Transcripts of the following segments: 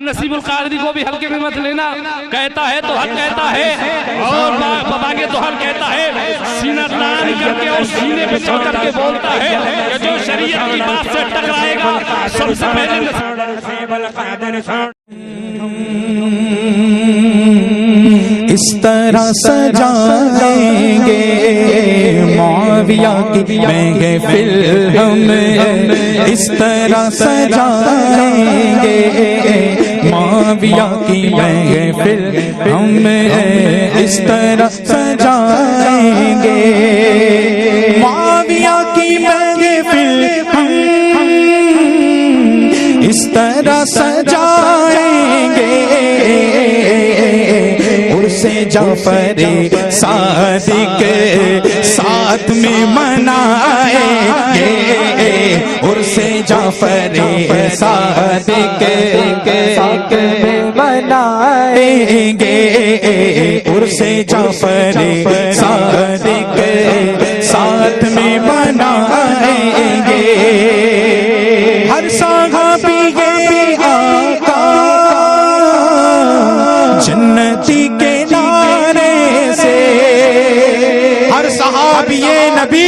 نصیب القادری کو بھی ہلکے میں مت لینا، کہتا ہے تو حق کہتا ہے اور باغے تو حق کہتا ہے، سینہ تان کر کے اور سینے پہ چڑھ کر کے بولتا ہے کہ جو شریعت کی بات سے ٹکرائے گا سب سے پہلے نصیب القادر اس طرح سجائیں گے معاویہ کی محفل ہم، اس طرح سجائیں گے معاویہ کی محفل ہم، اس طرح سجائیں گے معاویہ کی محفل ہم، اس طرح سجائیں گے سے جعفر صادق ساتھ میں منائیں گے، اور سے جعفر صادق ساتھ میں منائیں گے، اور سے جعفر صادق ساتھ میں منائیں گے، ہر صحابی کے آقا جنتی کے صحابی نبی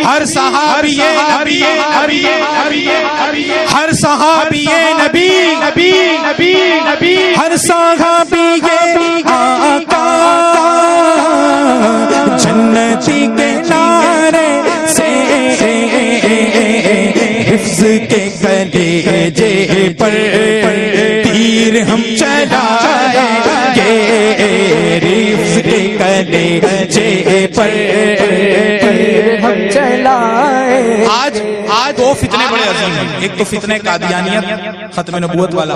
ہر صحابی نبی ہر صحابی نبی ہر صحابی آقا جنتی کے نعرے سے حفظ کے کلیجے پر تیر ہم چلائیں گے، حفظ کے کلیجے پر ہم چلائیں۔ آج دو فتنے بڑے عظیم ہیں، ایک تو فتنہ قادیانیت ختم نبوت والا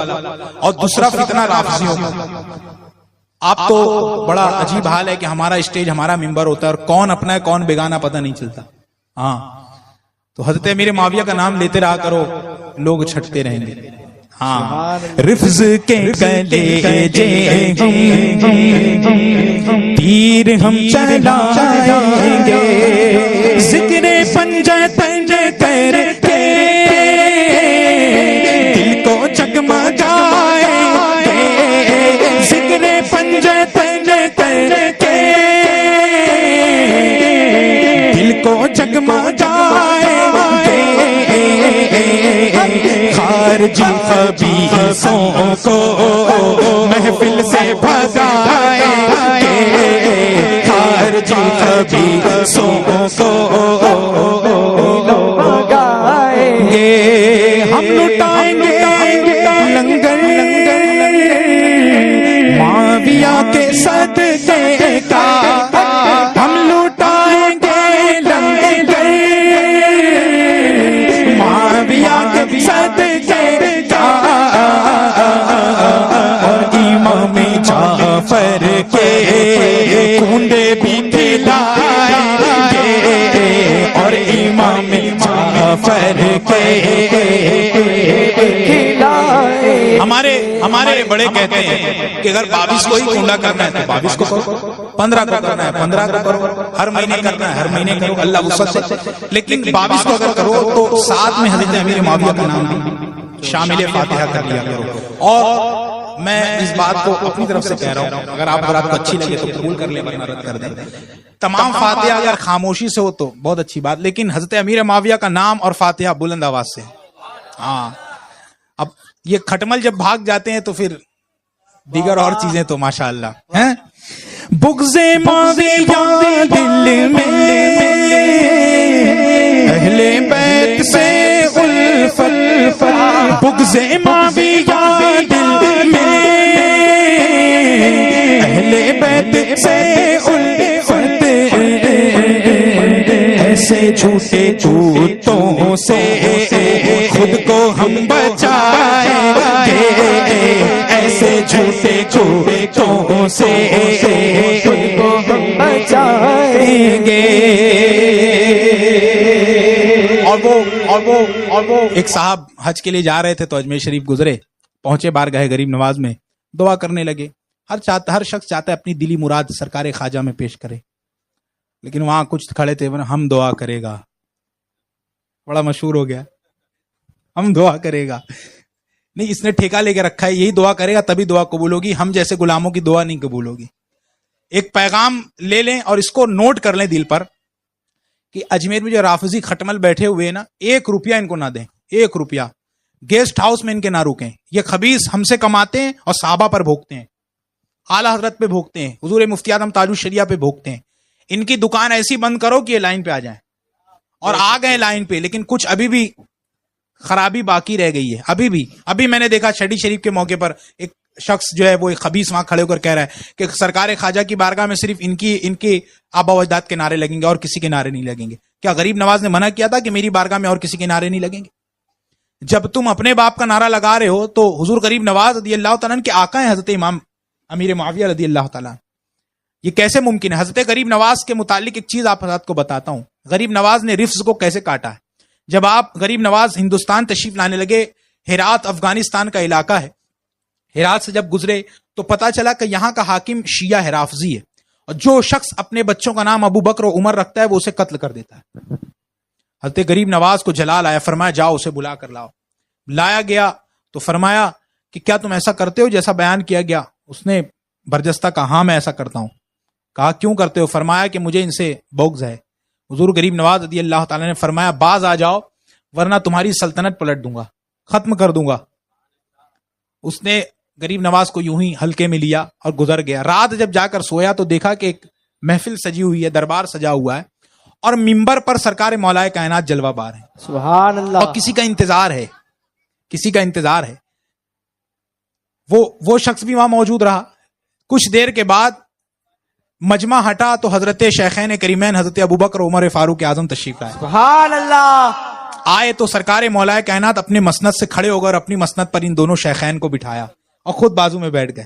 اور دوسرا فتنہ رافضیوں کا۔ آپ تو بڑا عجیب حال ہے کہ ہمارا اسٹیج ہمارا ممبر ہوتا ہے اور کون اپنا ہے کون بیگانہ پتہ نہیں چلتا۔ ہاں تو حضرت امیر معاویہ کا نام لیتے رہا کرو، لوگ چھٹتے رہیں گے۔ ہاں رفض کے کلیجے تیر ہم چلائیں گے، ذکر پنجہ تنج کر کے دل کو جگمگائیں گے، ذکر پنجہ تنج کر کے دل کو جگمگائیں گے، خارجی خبیثوں کو محفل سے بھگائیں گے، خارجی خبیثوں کو بھگائیں گے، ہم لٹائیں گے لنگر معاویہ کے صدقے کا، ہم لٹائیں گے لنگر معاویہ کے صدقے کا، اور امام جعفر کے کنڈے بھی کھلائیں گے، اور امام جعفر کے کھلائیں۔ ہمارے بڑے کہتے ہیں کہ اگر 22 کو ہی کنڈا کرنا ہے تو 22 کو کرو، 15 کو کرنا ہے 15 کو کرو، ہر مہینے کرنا ہے ہر مہینے کرو، اللہ وسعت سے، لیکن 22 کو اگر کرو تو ساتھ میں حضرت امیر معاویہ کا نام بھی شامل فاتحہ کر لیا کرو۔ اور میں اس بات کو اپنی طرف سے کہہ رہا ہوں، اگر آپ کو اچھی لگے تو قبول کر لیں ورنہ رد کر دیں۔ تمام فاتحہ اگر خاموشی سے ہو تو بہت اچھی بات، لیکن حضرت امیر معاویہ کا نام اور فاتحہ بلند آواز سے۔ ہاں اب یہ کھٹمل جب بھاگ جاتے ہیں تو پھر دیگر اور چیزیں تو ماشاءاللہ ہیں۔ بغض معاویہ دل میں اہل بیت سے الفت، بغض معاویہ دل میں اہل بیت سے الفت، ایسے جھوٹے جھوٹوں سے خود کو ہم بچائیں گے، ایسے جھوٹے جھوٹوں سے خود کو ہم بچائیں گے۔ اور وہ ایک صاحب حج کے لیے جا رہے تھے تو اجمیر شریف گزرے، پہنچے بارگاہ غریب نواز میں، دعا کرنے لگے۔ ہر شخص چاہتا ہے اپنی دلی مراد سرکار خواجہ میں پیش کرے، لیکن وہاں کچھ کھڑے تھے، ہم دعا کرے گا، بڑا مشہور ہو گیا، ہم دعا کرے گا۔ نہیں اس نے ٹھیکہ لے کے رکھا ہے یہی دعا کرے گا تبھی دعا قبول ہوگی, ہم جیسے غلاموں کی دعا نہیں قبول ہوگی. ایک پیغام لے لیں اور اس کو نوٹ کر لیں دل پر کہ اجمیر میں جو رافضی کھٹمل بیٹھے ہوئے ہیں نا, 1 روپیہ ان کو نہ دیں, 1 روپیہ. گیسٹ ہاؤس میں ان کے نہ رکیں. یہ خبیث ہم سے کماتے ہیں اور صحابہ پر بھوکتے ہیں, اعلیٰ حضرت پہ بھوکتے ہیں, حضور مفتی اعظم تاج الشریعہ پہ بھوکتے ہیں. ان کی دکان ایسی بند کرو کہ یہ لائن پہ آ جائیں, اور آ گئے لائن پہ, لیکن کچھ ابھی بھی خرابی باقی رہ گئی ہے. ابھی میں نے دیکھا چھڑی شریف کے موقع پر ایک شخص جو ہے وہ ایک خبیث وہاں کھڑے ہو کر کہہ رہا ہے کہ سرکار خواجہ کی بارگاہ میں صرف ان کی آبا و اجداد کے نعرے لگیں گے اور کسی کے نعرے نہیں لگیں گے. کیا غریب نواز نے منع کیا تھا کہ میری بارگاہ میں اور کسی کے نعرے نہیں لگیں گے؟ جب تم اپنے باپ کا نعرہ لگا رہے ہو تو حضور غریب نواز رضی اللہ تعالیٰ عنہ کے آقا ہیں حضرت امام امیر معاویہ رضی اللہ تعالیٰ. یہ کیسے ممکن ہے؟ حضرت غریب نواز کے متعلق ایک چیز آپ حضرات کو بتاتا ہوں. غریب نواز نے رفظ کو کیسے کاٹا ہے. جب آپ غریب نواز ہندوستان تشریف لانے لگے, ہرات افغانستان کا علاقہ ہے, ہرات سے جب گزرے تو پتا چلا کہ یہاں کا حاکم شیعہ ہے, رافضی ہے, اور جو شخص اپنے بچوں کا نام ابو بکر و عمر رکھتا ہے وہ اسے قتل کر دیتا ہے. حضرت غریب نواز کو جلال آیا, فرمایا جاؤ اسے بلا کر لاؤ. لایا گیا تو فرمایا کہ کیا تم ایسا کرتے ہو جیسا بیان کیا گیا؟ اس نے برجستہ کہا ہاں میں ایسا کرتا ہوں. کہا کیوں کرتے ہو؟ فرمایا کہ مجھے ان سے بغض ہے. حضور غریب نواز رضی اللہ تعالیٰ نے فرمایا باز آ جاؤ ورنہ تمہاری سلطنت پلٹ دوں گا, ختم کر دوں گا. اس نے غریب نواز کو یوں ہی ہلکے میں لیا اور گزر گیا. رات جب جا کر سویا تو دیکھا کہ ایک محفل سجی ہوئی ہے, دربار سجا ہوا ہے, اور ممبر پر سرکار مولا کائنات جلوہ بار ہے. سبحان اللہ. اور کسی کا انتظار ہے, کسی کا انتظار ہے. وہ شخص بھی وہاں موجود رہا. کچھ دیر کے بعد مجمع ہٹا تو حضرت شیخین کریمین حضرت ابوبکر عمر فاروق اعظم تشریف لائے. سبحان اللہ. آئے تو سرکار مولا کائنات اپنے مسند سے کھڑے ہو گئے اور اپنی مسند پر ان دونوں شیخین کو بٹھایا اور خود بازو میں بیٹھ گئے.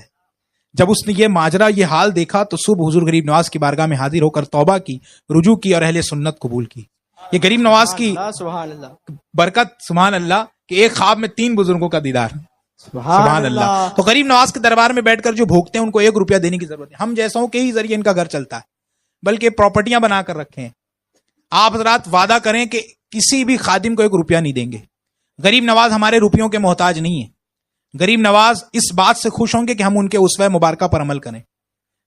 جب اس نے یہ ماجرا یہ حال دیکھا تو صبح حضور غریب نواز کی بارگاہ میں حاضر ہو کر توبہ کی, رجوع کی اور اہل سنت قبول کی. یہ غریب نواز کی سبحان اللہ برکت, سبحان اللہ, کہ ایک خواب میں 3 بزرگوں کا دیدار. سبحان اللہ. تو غریب نواز کے دربار میں بیٹھ کر جو بھوکتے ہیں ان کو 1 روپیہ دینے کی ضرورت ہے. ہم جیسوں کے ہی ذریعے ان کا گھر چلتا ہے, بلکہ پراپرٹیاں بنا کر رکھے ہیں. آپ حضرات وعدہ کریں کہ کسی بھی خادم کو 1 روپیہ نہیں دیں گے. غریب نواز ہمارے روپیوں کے محتاج نہیں ہے. غریب نواز اس بات سے خوش ہوں گے کہ ہم ان کے اسوہ مبارکہ پر عمل کریں.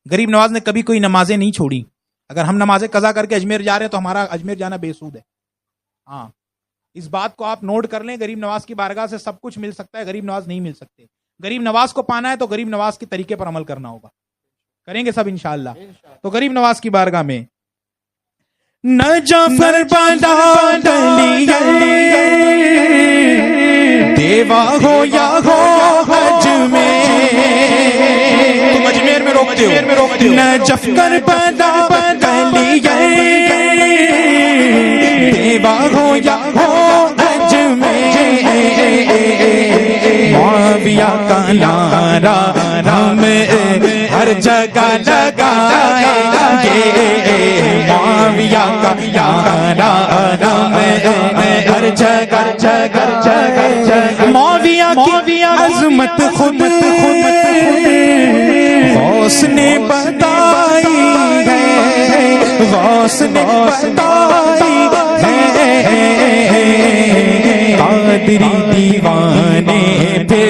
غریب نواز نے کبھی کوئی نمازیں نہیں چھوڑی. اگر ہم نمازیں قضا کر کے اجمیر جا رہے ہیں تو ہمارا اجمیر جانا بے سود ہے. ہاں, اس بات کو آپ نوٹ کر لیں. غریب نواز کی بارگاہ سے سب کچھ مل سکتا ہے, غریب نواز نہیں مل سکتے. غریب نواز کو پانا ہے تو غریب نواز کے طریقے پر عمل کرنا ہوگا. کریں گے سب انشاءاللہ. تو غریب نواز کی بارگاہ میں نجفر بنا دیوا ہو یا ہو اجمیر, تم اجمیر میں روکتے ہو. نجفر بنا دیوا ہو یا ہو اجمیر, معاویہ کا نعرہ ہم ہر جگہ لگائیں گے. معاویہ کا نعرہ ہم ہر جگہ جگہ. معاویہ کی عظمت خود غوث نے بتائی ہے, غوث نے بتائی ہے. قادری دیوانے تھے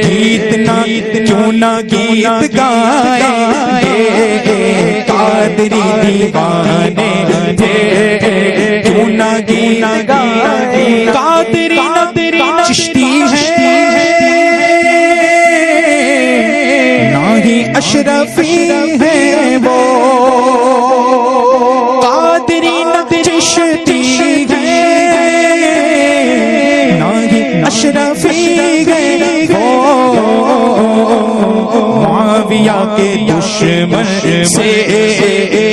گیت نہ کیوں نہ گیت گائیں گے. قادری دیوانے تھے کیوں نہ گیت گائیں. قادری نہ چشتی ہے نہ ہی اشرفی ہے وہ. قادری نہ چشتی ہے نہ ہی اشرفی ہے وہ. معاویہ کے دشمن سے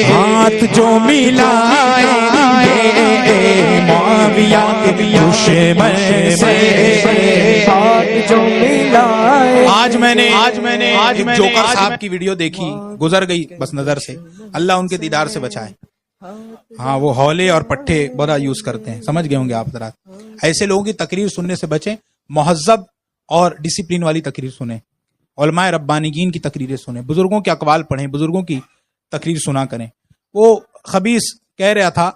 ہاتھ جو ملائیں گے, معاویہ کے دشمن سے ہاتھ جو ملائیں. آج میں نے جوکر صاحب کی ویڈیو دیکھی, گزر گئی بس نظر سے, اللہ ان کے دیدار سے بچائے. ہاں, وہ ہولے اور پٹھے بڑا یوز کرتے ہیں, سمجھ گئے ہوں گے آپ حضرات. ایسے لوگوں کی تقریر سننے سے بچیں, مہذب اور ڈسپلین والی تقریر سنیں, علماء ربانیین کی تقریریں سنیں, بزرگوں کے اقوال پڑھیں, بزرگوں کی تقریر سنا کریں. وہ خبیث کہہ رہا تھا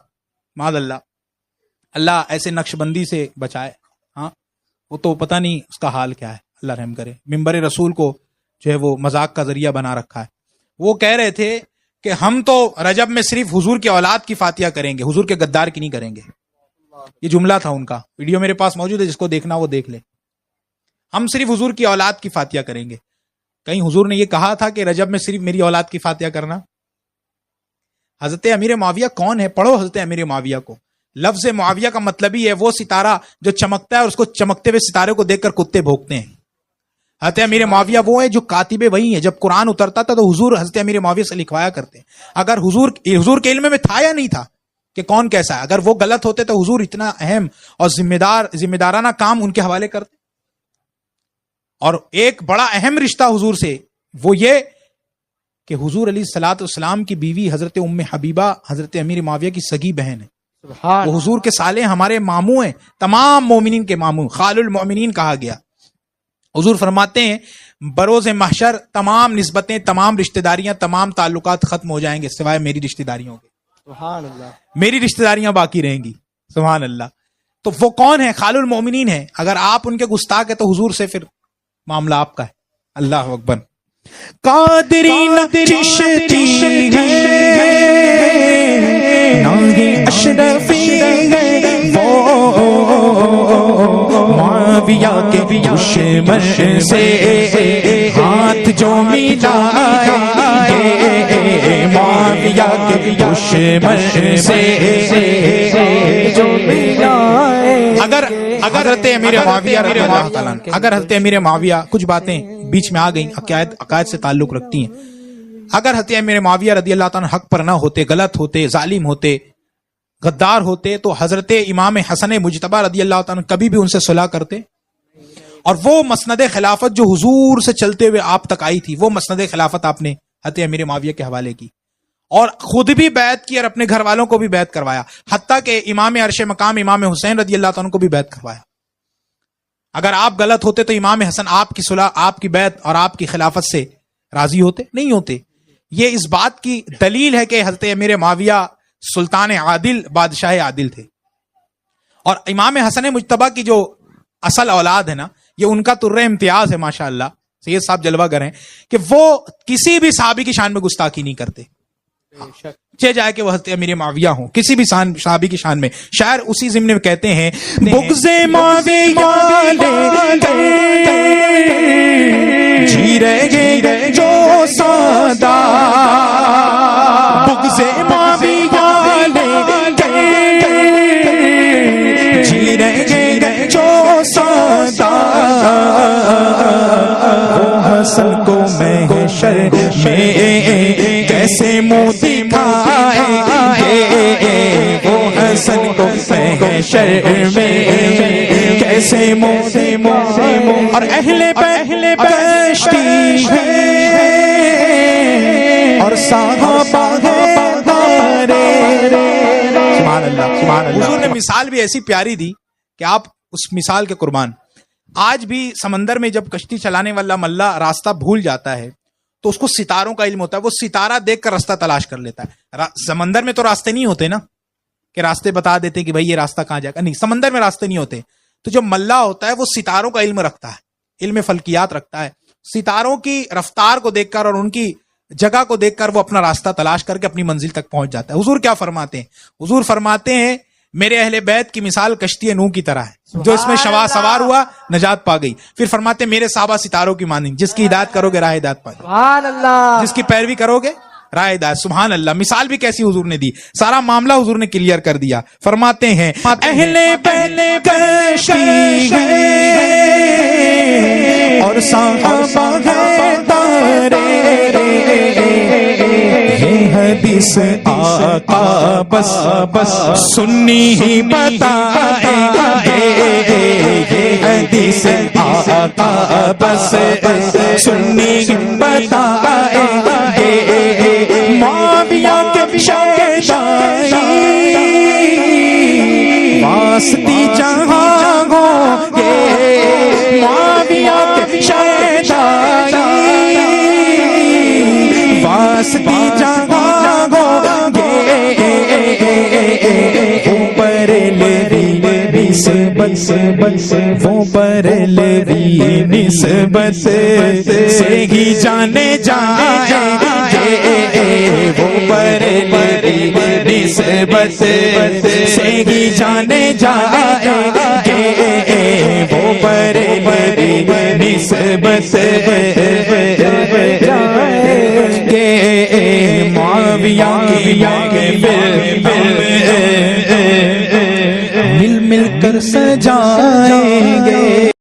معاذ اللہ, اللہ ایسے نقش بندی سے بچائے. ہاں, وہ تو پتہ نہیں اس کا حال کیا ہے، اللہ رحم کرے. ممبر رسول کو جو ہے وہ مذاق کا ذریعہ بنا رکھا ہے. وہ کہہ رہے تھے کہ ہم تو رجب میں صرف حضور کی اولاد کی فاتحہ کریں گے، حضور کے غدار کی نہیں کریں گے. یہ جملہ تھا ان کا، ویڈیو میرے پاس موجود ہے، جس کو دیکھنا وہ دیکھ لے. ہم صرف حضور کی اولاد کی فاتحہ کریں گے. کہیں حضور نے یہ کہا تھا کہ رجب میں صرف میری اولاد کی فاتحہ کرنا؟ حضرت امیر معاویہ کون ہے؟ پڑھو حضرت امیر معاویہ کو. لفظ معاویہ کا مطلب ہی ہے وہ ستارہ جو چمکتا ہے اور اس کو چمکتے ہوئے ستارے کو دیکھ کر کتے بھونکتے ہیں. حضرت امیر معاویہ وہ ہے جو کاتب وحی ہے. جب قرآن اترتا تھا تو حضور حضرت امیر معاویہ سے لکھوایا کرتے. اگر حضور کے علم میں تھا یا نہیں تھا کہ کون کیسا ہے؟ اگر وہ غلط ہوتے تو حضور اتنا اہم اور ذمہ دارانہ کام ان کے حوالے کرتے. اور ایک بڑا اہم رشتہ حضور سے وہ یہ کہ حضور علیہ الصلوۃ والسلام کی بیوی حضرت ام حبیبہ حضرت امیر معاویہ کی سگی بہن ہے. وہ حضور کے سالے ہمارے ماموں ہیں، تمام مومنین کے ماموں، خال المؤمنین کہا گیا. حضور فرماتے ہیں بروز محشر تمام نسبتیں، تمام رشتہ داریاں، تمام تعلقات ختم ہو جائیں گے سوائے میری رشتہ داریوں کے. سبحان اللہ. میری رشتہ داریاں باقی رہیں گی. سبحان اللہ. تو وہ کون ہے؟ خال المؤمنین ہے. اگر آپ ان کے گستاخ ہیں تو حضور سے پھر معاملہ آپ کا ہے. اللہ اکبر. قادری چشتی اشرفی معاویہ کے دشمن سے ہاتھ جو ملائے، معاویہ کے دشمن سے جو ملائے. اگر حضرت امیر معاویہ رضی اللہ تعالیٰ عنہ، اگر حضرت امیر معاویہ، کچھ باتیں بیچ میں آ گئیں عقائد سے تعلق رکھتی ہیں. اگر حضرت امیر معاویہ رضی اللہ تعالیٰ عنہ حق پر نہ ہوتے، غلط ہوتے، ظالم ہوتے، غدار ہوتے، تو حضرت امام حسن مجتبی رضی اللہ تعالیٰ عنہ کبھی بھی ان سے صلح کرتے. اور وہ مسند خلافت جو حضور سے چلتے ہوئے آپ تک آئی تھی، وہ مسند خلافت آپ نے حضرت امیر معاویہ کے حوالے کی اور خود بھی بیعت کی اور اپنے گھر والوں کو بھی بیعت کروایا، حتیٰ کہ امام عرش مقام امام حسین رضی اللہ تعالیٰ عنہ کو بھی بیعت کروایا. اگر آپ غلط ہوتے تو امام حسن آپ کی صلح، آپ کی بیعت اور آپ کی خلافت سے راضی ہوتے؟ نہیں ہوتے. یہ اس بات کی دلیل ہے کہ حضرت امیر معاویہ سلطان عادل، بادشاہ عادل تھے. اور امام حسن مجتبی کی جو اصل اولاد ہے نا، یہ ان کا طر امتیاز ہے ماشاءاللہ. سید صاحب جلوہ گر ہیں کہ وہ کسی بھی صحابی کی شان میں گستاخی نہیں کرتے، چاہے جائے کہ وہ حضرت امیر معاویہ ہوں، کسی بھی صحابی کی شان میں. شاعر اسی ضمن میں کہتے ہیں بغض معاویہ جی رہے جو سادا، بغض معاویہ جی رہے جو سادا، وہ حسن کو محشر میں کیسے منہ دکھائیں گے، وہ حسن کو محشر میں کیسے منہ. اور اہل بہشتی ہے اور صحابہ ہمارے. سبحان اللہ سبحان اللہ. حضور نے مثال بھی ایسی پیاری دی کہ آپ اس مثال کے قربان. آج بھی سمندر میں جب کشتی چلانے والا ملا راستہ بھول جاتا ہے تو اس کو ستاروں کا علم ہوتا ہے، وہ ستارہ دیکھ کر راستہ تلاش کر لیتا ہے. سمندر میں تو راستے نہیں ہوتے نا کہ راستے بتا دیتے کہ بھائی یہ راستہ کہاں جائے گا، نہیں، سمندر میں راستے نہیں ہوتے. تو جو ملا ہوتا ہے وہ ستاروں کا علم رکھتا ہے، علم فلکیات رکھتا ہے. ستاروں کی رفتار کو دیکھ کر اور ان کی جگہ کو دیکھ کر وہ اپنا راستہ تلاش کر کے اپنی منزل تک پہنچ جاتا ہے. حضور کیا فرماتے ہیں؟ حضور فرماتے ہیں میرے اہل بیت کی مثال کشتی نوح کی طرح ہے، جو اس میں سوار ہوا نجات پا گئی. پھر فرماتے ہیں میرے صحابہ ستاروں کی مانند، جس کی ہدایت کرو گے راہ ہدایت پائے، سبحان اللہ. جس کی پیروی کرو گے راہ ہدایت. سبحان اللہ. مثال بھی کیسی حضور نے دی، سارا معاملہ حضور نے کلیئر کر دیا. فرماتے ہیں اہل بیت کشتی ہے اور صحابہ تارے، یہ حدیث آقا بس سنی ہی بتائیں گے، یہ حدیث آقا بس سنی ہی بتائیں گے. معاویہ کے شہدائی واسطی جہاں ہوں گے، معاویہ کے شہدائی واسطی جہاں ہوں گے. اوپر لے نسبت وہ بریلوی نسبت سے ہی جانے جائیں گے، وہ بریلوی نسبت سے ہی جانے جائیں گے، وہ بریلوی نسبت سے گے، معاویہ کی مل مل کر سجائیں گے۔